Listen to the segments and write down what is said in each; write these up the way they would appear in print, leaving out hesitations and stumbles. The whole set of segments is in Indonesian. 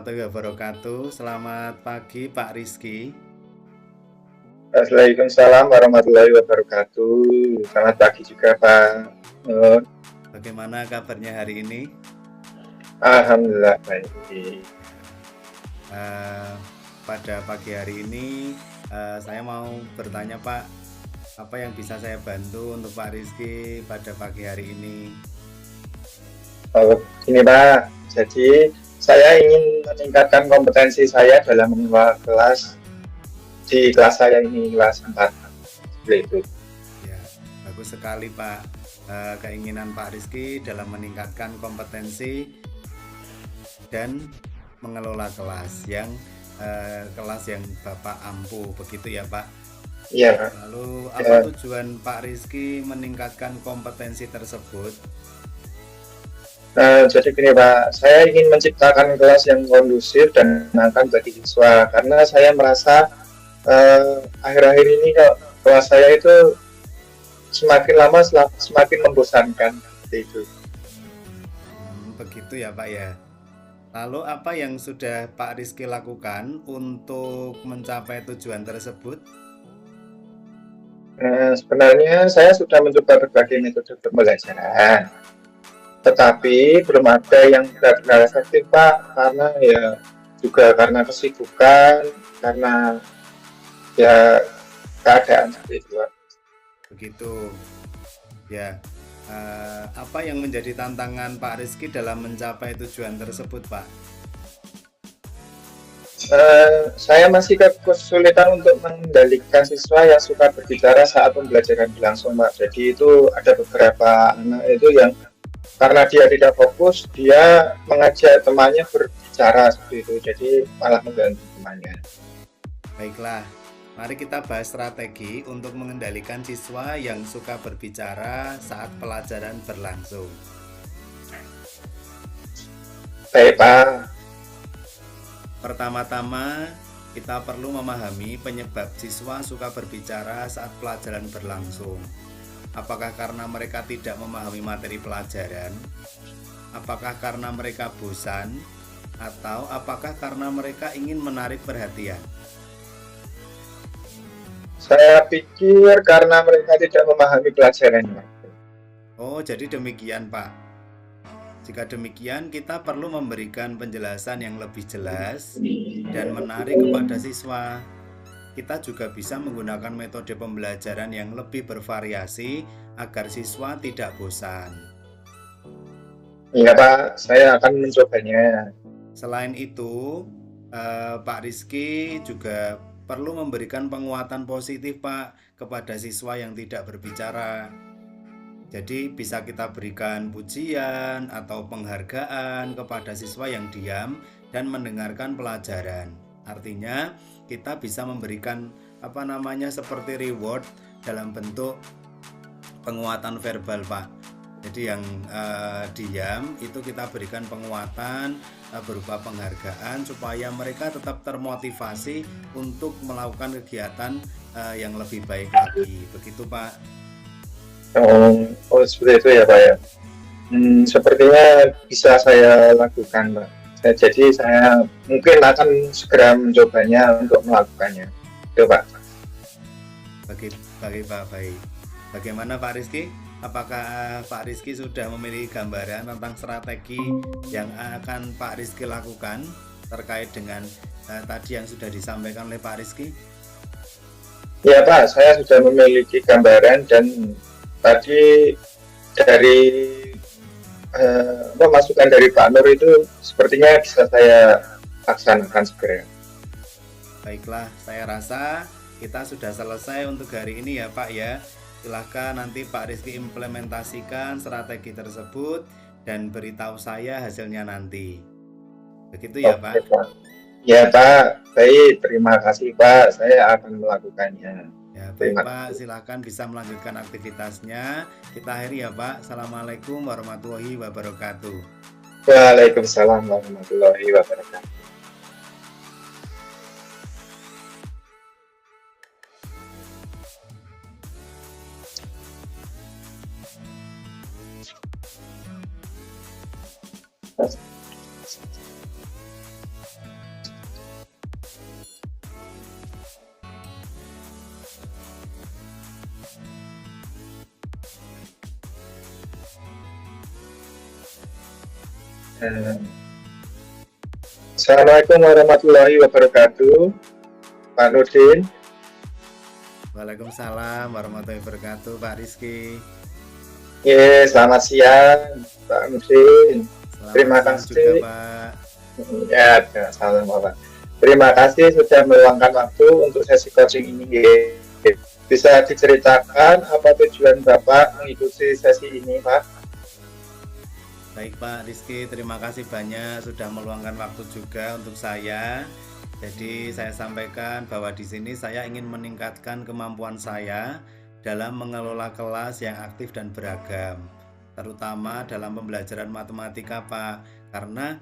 warahmatullahi wabarakatuh. Selamat pagi Pak Rizky. Waalaikumsalam warahmatullahi wabarakatuh. Selamat pagi juga Pak. Eh, Bagaimana kabarnya hari ini? Alhamdulillah baik. Eh, Pada pagi hari ini saya mau bertanya Pak, apa yang bisa saya bantu untuk Pak Rizky pada pagi hari ini? Ini Pak, jadi saya ingin meningkatkan kompetensi saya dalam mengelola kelas di kelas saya ini, kelas 4. Seperti itu. Ya, bagus sekali Pak. Keinginan Pak Rizky dalam meningkatkan kompetensi dan mengelola kelas yang Bapak ampu, begitu ya Pak. Iya Pak. Lalu apa Ya, tujuan Pak Rizky meningkatkan kompetensi tersebut? jadi gini Pak, saya ingin menciptakan kelas yang kondusif dan menyenangkan bagi siswa karena saya merasa akhir-akhir ini kelas saya itu semakin lama semakin membosankan seperti itu. Begitu ya Pak ya. Lalu apa yang sudah Pak Rizky lakukan untuk mencapai tujuan tersebut? Sebenarnya saya sudah mencoba berbagai metode pembelajaran, tetapi belum ada yang benar-benar efektif Pak, karena ya juga karena kesibukan, karena ya keadaan seperti itu Pak. Begitu ya. Apa yang menjadi tantangan Pak Rizky dalam mencapai tujuan tersebut Pak? Saya masih kesulitan untuk mengendalikan siswa yang suka berbicara saat pembelajaran berlangsung Pak. Jadi itu ada beberapa anak itu yang karena dia tidak fokus, dia mengajak temannya berbicara seperti itu, jadi malah mengganggu temannya. Baiklah, mari kita bahas strategi untuk mengendalikan siswa yang suka berbicara saat pelajaran berlangsung. Baik Pak. Pertama-tama, kita perlu memahami penyebab siswa suka berbicara saat pelajaran berlangsung. Apakah karena mereka tidak memahami materi pelajaran? Apakah karena mereka bosan? Atau apakah karena mereka ingin menarik perhatian? Saya pikir karena mereka tidak memahami pelajarannya. Oh, jadi demikian, Pak. Jika demikian, kita perlu memberikan penjelasan yang lebih jelas dan menarik kepada siswa. Kita juga bisa menggunakan metode pembelajaran yang lebih bervariasi agar siswa tidak bosan. Iya Pak, saya akan mencobanya. Selain itu, Pak Rizky juga perlu memberikan penguatan positif Pak kepada siswa yang tidak berbicara. Jadi bisa kita berikan pujian atau penghargaan kepada siswa yang diam dan mendengarkan pelajaran. Artinya kita bisa memberikan seperti reward dalam bentuk penguatan verbal Pak. Jadi yang diam itu kita berikan penguatan berupa penghargaan supaya mereka tetap termotivasi untuk melakukan kegiatan yang lebih baik lagi. Begitu Pak. Oh, seperti itu ya Pak ya. Sepertinya bisa saya lakukan Pak. Jadi saya mungkin akan segera mencobanya untuk melakukannya. Itu Pak. Bagi Pak baik. Bagaimana Pak Rizky? Apakah Pak Rizky sudah memiliki gambaran tentang strategi yang akan Pak Rizky lakukan terkait dengan tadi yang sudah disampaikan oleh Pak Rizky? Ya Pak, saya sudah memiliki gambaran dan tadi dari masukan dari Pak Nur itu sepertinya bisa saya laksanakan segera. Baiklah, saya rasa kita sudah selesai untuk hari ini ya Pak ya. Silahkan nanti Pak Rizky implementasikan strategi tersebut dan beritahu saya hasilnya nanti. Begitu ya Oke Pak. Pak. Ya Pak, baik, terima kasih Pak. Saya akan melakukannya. Ya baik Terima Pak, kasih. silahkan bisa melanjutkan aktivitasnya. Kita akhiri ya Pak. Assalamualaikum warahmatullahi wabarakatuh. Waalaikumsalam warahmatullahi wabarakatuh. Eh, Assalamualaikum warahmatullahi wabarakatuh, Pak Nurdin. Waalaikumsalam warahmatullahi wabarakatuh, Pak Rizky. Selamat siang, Pak Nurdin. Selamat Terima siang juga, kasih. Pak. Ya, salam Bapak. Terima kasih sudah meluangkan waktu untuk sesi coaching ini. Bisa diceritakan apa tujuan Bapak mengikuti sesi ini, Pak? Baik Pak Rizky, terima kasih banyak sudah meluangkan waktu juga untuk saya. Jadi saya sampaikan bahwa di sini saya ingin meningkatkan kemampuan saya dalam mengelola kelas yang aktif dan beragam, terutama dalam pembelajaran matematika Pak. Karena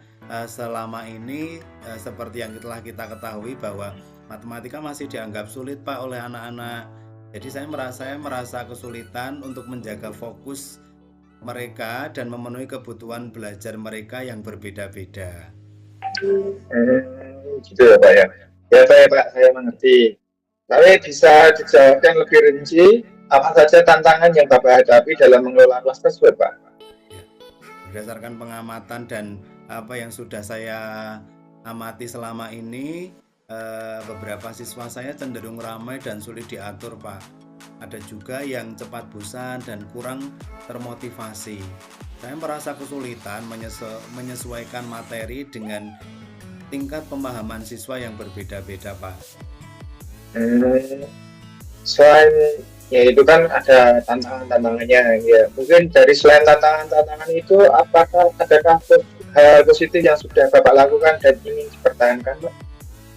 selama ini seperti yang telah kita ketahui bahwa matematika masih dianggap sulit Pak oleh anak-anak. Jadi saya merasa kesulitan untuk menjaga fokus mereka dan memenuhi kebutuhan belajar mereka yang berbeda-beda. Gitu ya Pak ya. Ya Pak, saya mengerti. Tapi bisa dijawabkan lebih rinci, apa saja tantangan yang Bapak hadapi dalam mengelola kelas tersebut, Pak? Ya, berdasarkan pengamatan dan apa yang sudah saya amati selama ini, beberapa siswa saya cenderung ramai dan sulit diatur, Pak. Ada juga yang cepat bosan dan kurang termotivasi. Saya merasa kesulitan menyesuaikan materi dengan tingkat pemahaman siswa yang berbeda-beda, Pak. Selain ya itu kan ada tantangan-tantangannya ya. Mungkin dari selain tantangan-tantangan itu, apakah adakah hal positif yang sudah Bapak lakukan dan ingin dipertahankan, Pak?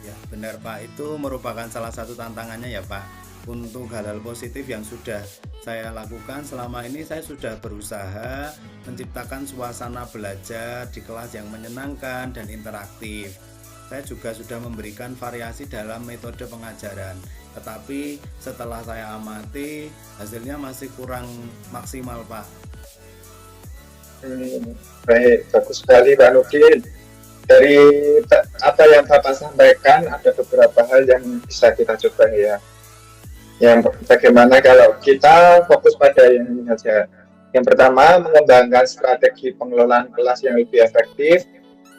Ya, benar Pak, itu merupakan salah satu tantangannya ya Pak. Untuk hal-hal positif yang sudah saya lakukan selama ini, saya sudah berusaha menciptakan suasana belajar di kelas yang menyenangkan dan interaktif. Saya juga sudah memberikan variasi dalam metode pengajaran, tetapi setelah saya amati, hasilnya masih kurang maksimal Pak. Baik, bagus sekali Pak Nurdin. Dari apa yang Bapak sampaikan, ada beberapa hal yang bisa kita coba ya. Yang bagaimana kalau kita fokus pada yang ini saja. Yang pertama, mengembangkan strategi pengelolaan kelas yang lebih efektif,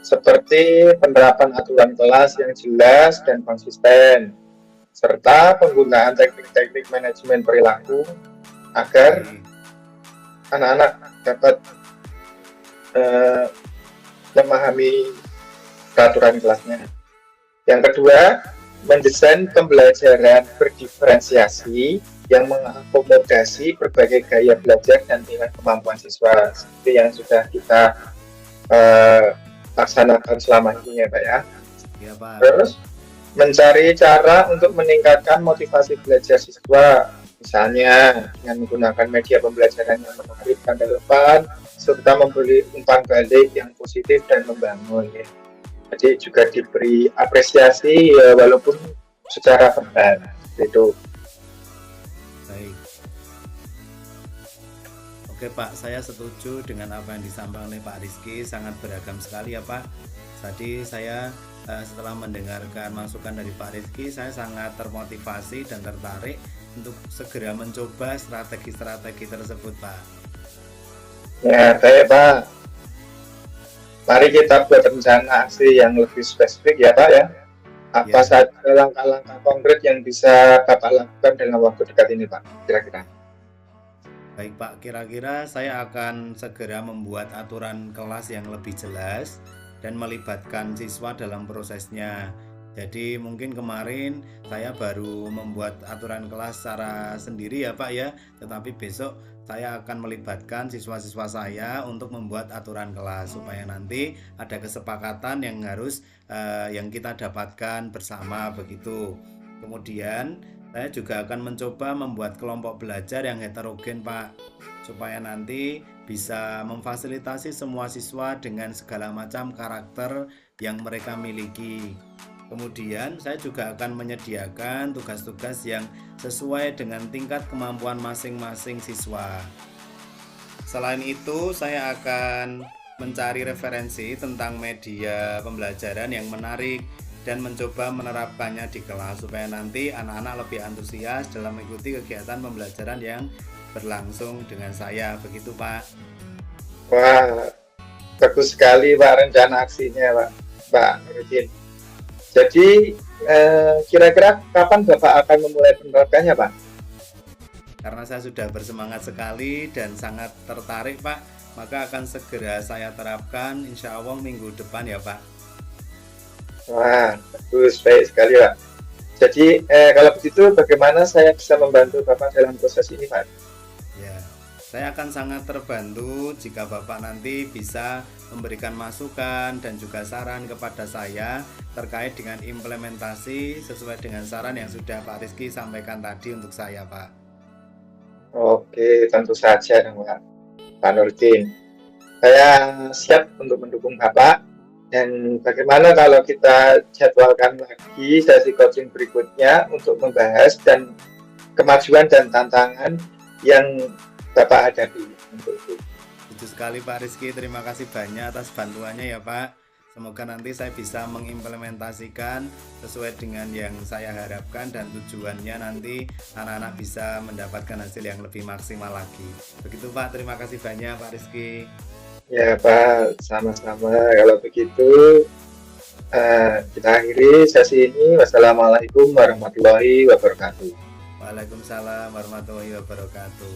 seperti penerapan aturan kelas yang jelas dan konsisten, serta penggunaan teknik-teknik manajemen perilaku agar anak-anak dapat memahami peraturan kelasnya. Yang kedua, mendesain pembelajaran berdiferensiasi yang mengakomodasi berbagai gaya belajar dan tingkat kemampuan siswa, seperti yang sudah kita laksanakan selama ini ya Pak ya. Ya, Pak. Terus mencari cara untuk meningkatkan motivasi belajar siswa, misalnya dengan menggunakan media pembelajaran yang menarik dan relevan, serta memberi umpan balik yang positif dan membangun ya. Jadi juga diberi apresiasi ya, walaupun secara verbal itu. Baik. Oke Pak, saya setuju dengan apa yang disampaikan oleh Pak Rizky, sangat beragam sekali ya Pak. Tadi saya setelah mendengarkan masukan dari Pak Rizky, saya sangat termotivasi dan tertarik untuk segera mencoba strategi-strategi tersebut Pak. Ya baik Pak. Mari kita buat rencana aksi yang lebih spesifik ya Pak ya. Apa saja langkah-langkah konkret yang bisa Bapak lakukan dalam waktu dekat ini Pak, kira-kira? Baik Pak, kira-kira saya akan segera membuat aturan kelas yang lebih jelas dan melibatkan siswa dalam prosesnya. Jadi mungkin kemarin saya baru membuat aturan kelas secara sendiri ya Pak ya, tetapi besok saya akan melibatkan siswa-siswa saya untuk membuat aturan kelas supaya nanti ada kesepakatan yang harus yang kita dapatkan bersama begitu. Kemudian saya juga akan mencoba membuat kelompok belajar yang heterogen Pak, supaya nanti bisa memfasilitasi semua siswa dengan segala macam karakter yang mereka miliki. Kemudian saya juga akan menyediakan tugas-tugas yang sesuai dengan tingkat kemampuan masing-masing siswa. Selain itu, saya akan mencari referensi tentang media pembelajaran yang menarik dan mencoba menerapkannya di kelas supaya nanti anak-anak lebih antusias dalam mengikuti kegiatan pembelajaran yang berlangsung dengan saya. Begitu, Pak. Wah, Bagus sekali Pak rencana aksinya Pak Nurdin. Jadi kira-kira kapan Bapak akan memulai penerapkannya Pak? Karena saya sudah bersemangat sekali dan sangat tertarik Pak, maka akan segera saya terapkan insya Allah minggu depan ya Pak. Wah, bagus, baik sekali Pak. Jadi kalau begitu bagaimana saya bisa membantu Bapak dalam proses ini Pak? Ya, saya akan sangat terbantu jika Bapak nanti bisa memberikan masukan dan juga saran kepada saya terkait dengan implementasi sesuai dengan saran yang sudah Pak Rizky sampaikan tadi untuk saya Pak. Oke, tentu saja dong Pak Nurdin. Saya siap untuk mendukung Bapak. Dan bagaimana kalau kita jadwalkan lagi sesi coaching berikutnya untuk membahas dan kemajuan dan tantangan yang Bapak hadapi untuk itu. Setuju sekali Pak Rizky, terima kasih banyak atas bantuannya ya Pak. Semoga nanti saya bisa mengimplementasikan sesuai dengan yang saya harapkan dan tujuannya nanti anak-anak bisa mendapatkan hasil yang lebih maksimal lagi. Begitu Pak, terima kasih banyak Pak Rizky. Ya Pak, sama-sama. Kalau begitu kita akhiri sesi ini. Wassalamualaikum warahmatullahi wabarakatuh. Waalaikumsalam warahmatullahi wabarakatuh.